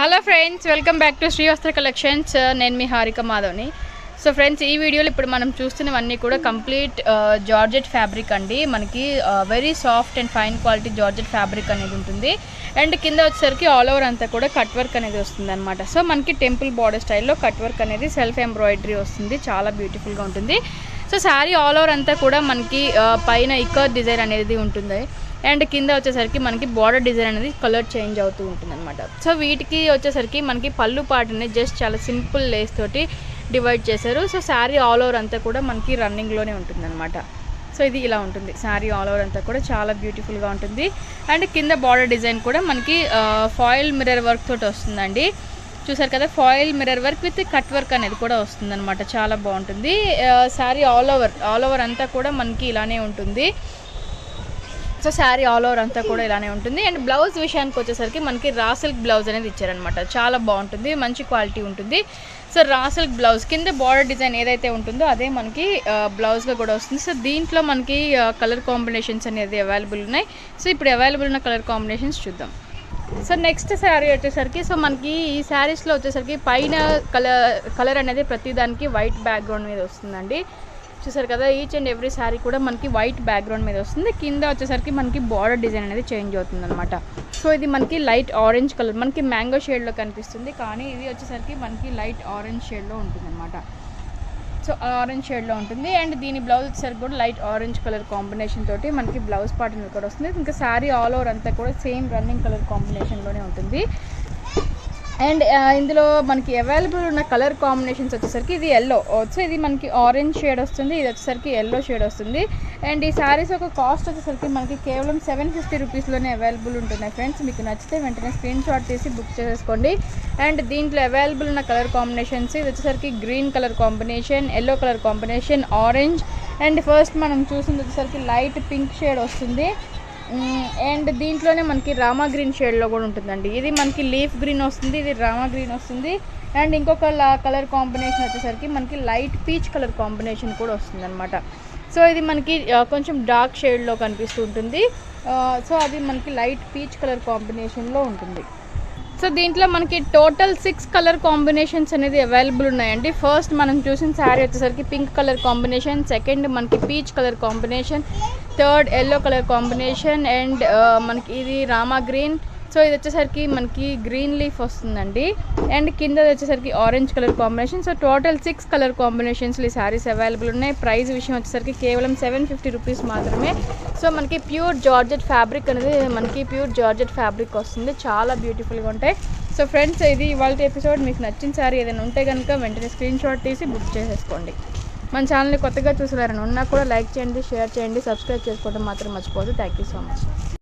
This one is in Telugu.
Hello friends, welcome back to Srivastra collections. నేను మీ హారిక మాధవ్ని. సో ఫ్రెండ్స్, ఈ వీడియోలో ఇప్పుడు మనం చూస్తున్నవన్నీ కూడా కంప్లీట్ జార్జెట్ ఫ్యాబ్రిక్ అండి. మనకి very soft and fine quality georgette fabric అనేది ఉంటుంది. అండ్ కింద వచ్చేసరికి ఆల్ ఓవర్ అంతా కూడా కట్ వర్క్ అనేది వస్తుంది అనమాట. సో మనకి టెంపుల్ బార్డర్ స్టైల్లో కట్ వర్క్ అనేది సెల్ఫ్ ఎంబ్రాయిడరీ వస్తుంది, చాలా బ్యూటిఫుల్గా ఉంటుంది. సో శారీ ఆల్ ఓవర్ అంతా కూడా మనకి పైన ఇక్కర్ డిజైన్ అనేది ఉంటుంది. అండ్ కింద వచ్చేసరికి మనకి బార్డర్ డిజైన్ అనేది కలర్ చేంజ్ అవుతూ ఉంటుంది అనమాట. సో వీటికి వచ్చేసరికి మనకి పళ్ళు పాటని జస్ట్ చాలా సింపుల్ లేస్ తోటి డివైడ్ చేశారు. సో శారీ ఆల్ ఓవర్ అంతా కూడా మనకి రన్నింగ్లోనే ఉంటుంది అనమాట. సో ఇది ఇలా ఉంటుంది శారీ ఆల్ ఓవర్ అంతా కూడా చాలా బ్యూటిఫుల్గా ఉంటుంది. అండ్ కింద బార్డర్ డిజైన్ కూడా మనకి ఫాయిల్ మిర్రర్ వర్క్ తోటి వస్తుందండి. చూసారు కదా, foil mirror work with cut work అనేది కూడా వస్తుంది అనమాట. చాలా బాగుంటుంది. శారీ ఆల్ ఓవర్ అంతా కూడా మనకి ఇలానే ఉంటుంది. సో శారీ ఆల్ ఓవర్ అంతా కూడా ఇలానే ఉంటుంది. అండ్ బ్లౌజ్ విషయానికి వచ్చేసరికి మనకి రా సిల్క్ బ్లౌజ్ అనేది ఇచ్చారనమాట. చాలా బాగుంటుంది, మంచి క్వాలిటీ ఉంటుంది. సో రా సిల్క్ బ్లౌజ్ కింద బార్డర్ డిజైన్ ఏదైతే ఉంటుందో అదే మనకి బ్లౌజ్గా కూడా వస్తుంది. సో దీంట్లో మనకి కలర్ కాంబినేషన్స్ అనేది అవైలబుల్ ఉన్నాయి. సో ఇప్పుడు అవైలబుల్ ఉన్న కలర్ కాంబినేషన్స్ చూద్దాం. సో నెక్స్ట్ శారీ వచ్చేసరికి, సో మనకి ఈ శారీస్లో వచ్చేసరికి పైన కలర్ అనేది ప్రతిదానికి వైట్ బ్యాక్గ్రౌండ్ మీద వస్తుందండి. చూసారు కదా, ఈచ్ అండ్ ఎవ్రీ శారీ కూడా మనకి వైట్ బ్యాక్గ్రౌండ్ మీద వస్తుంది. కింద వచ్చేసరికి మనకి బార్డర్ డిజైన్ అనేది చేంజ్ అవుతుంది అనమాట. సో ఇది మనకి లైట్ ఆరెంజ్ కలర్, మనకి మ్యాంగో షేడ్లో కనిపిస్తుంది, కానీ ఇది వచ్చేసరికి మనకి లైట్ ఆరెంజ్ షేడ్లో ఉంటుంది అనమాట. సో ఆరెంజ్ షేడ్లో ఉంటుంది. అండ్ దీని బ్లౌజ్ వచ్చేసరికి కూడా లైట్ ఆరెంజ్ కలర్ కాంబినేషన్ తోటి మనకి బ్లౌజ్ పార్ట్ అనేది కూడా వస్తుంది. ఇంకా శారీ ఆల్ ఓవర్ అంతా కూడా సేమ్ రన్నింగ్ కలర్ కాంబినేషన్లోనే ఉంటుంది. అండ్ ఇందులో మనకి అవైలబుల్ ఉన్న కలర్ కాంబినేషన్స్ వచ్చేసరికి ఇది ఎల్లో, సో ఇది మనకి ఆరెంజ్ షేడ్ వస్తుంది, ఇది వచ్చేసరికి ఎల్లో షేడ్ వస్తుంది. అండ్ ఈ శారీస్ ఒక కాస్ట్ వచ్చేసరికి మనకి కేవలం 750 రూపీస్లోనే అవైలబుల్ ఉంటున్నాయి ఫ్రెండ్స్. మీకు నచ్చితే వెంటనే స్క్రీన్ షాట్ తీసి బుక్ చేసేసుకోండి. అండ్ దీంట్లో అవైలబుల్ ఉన్న కలర్ కాంబినేషన్స్ ఇది వచ్చేసరికి green colour combination, yellow colour combination, orange, and first మనం చూసింది వచ్చేసరికి లైట్ పింక్ షేడ్ వస్తుంది. అండ్ దీంట్లోనే మనకి రామా గ్రీన్ షేడ్లో కూడా ఉంటుందండి. ఇది మనకి లీఫ్ గ్రీన్ వస్తుంది, ఇది రామా గ్రీన్ వస్తుంది. అండ్ ఇంకొక కలర్ కాంబినేషన్ వచ్చేసరికి మనకి లైట్ పీచ్ కలర్ కాంబినేషన్ కూడా వస్తుంది అనమాట. సో ఇది మనకి కొంచెం డార్క్ షేడ్లో కనిపిస్తూ ఉంటుంది. సో అది మనకి లైట్ పీచ్ కలర్ కాంబినేషన్లో ఉంటుంది. సో దీంట్లో మనకి టోటల్ 6 కలర్ కాంబినేషన్స్ అనేది అవైలబుల్ ఉన్నాయండి. ఫస్ట్ మనం చూసిన శారీ వచ్చేసరికి పింక్ కలర్ కాంబినేషన్, సెకండ్ మనకి peach colour combination, third yellow colour combination, and మనకి ఇది రామా గ్రీన్. సో ఇది వచ్చేసరికి మనకి గ్రీన్ లీఫ్ వస్తుందండి. అండ్ కింద వచ్చేసరికి orange colour combination. So total 6 colour కాంబినేషన్స్లో ఈ శారీస్ అవైలబుల్ ఉన్నాయి. ప్రైస్ విషయం వచ్చేసరికి కేవలం 750 రూపీస్ మాత్రమే. సో మనకి ప్యూర్ జార్జెట్ ఫ్యాబ్రిక్ అనేది మనకి ప్యూర్ జార్జెట్ ఫ్యాబ్రిక్ వస్తుంది, చాలా బ్యూటిఫుల్గా ఉంటాయి. సో ఫ్రెండ్స్, ఇది ఇవాళ ఎపిసోడ్. మీకు నచ్చిన శారీ ఏదైనా ఉంటే కనుక వెంటనే స్క్రీన్ షాట్ తీసి బుక్ చేసేసుకోండి. మన ఛానల్ని కొత్తగా చూసేవారని ఉన్నా కూడా లైక్ చేయండి, షేర్ చేయండి, సబ్స్క్రైబ్ చేసుకోవడం మాత్రం మర్చిపోదు. Thank you so much.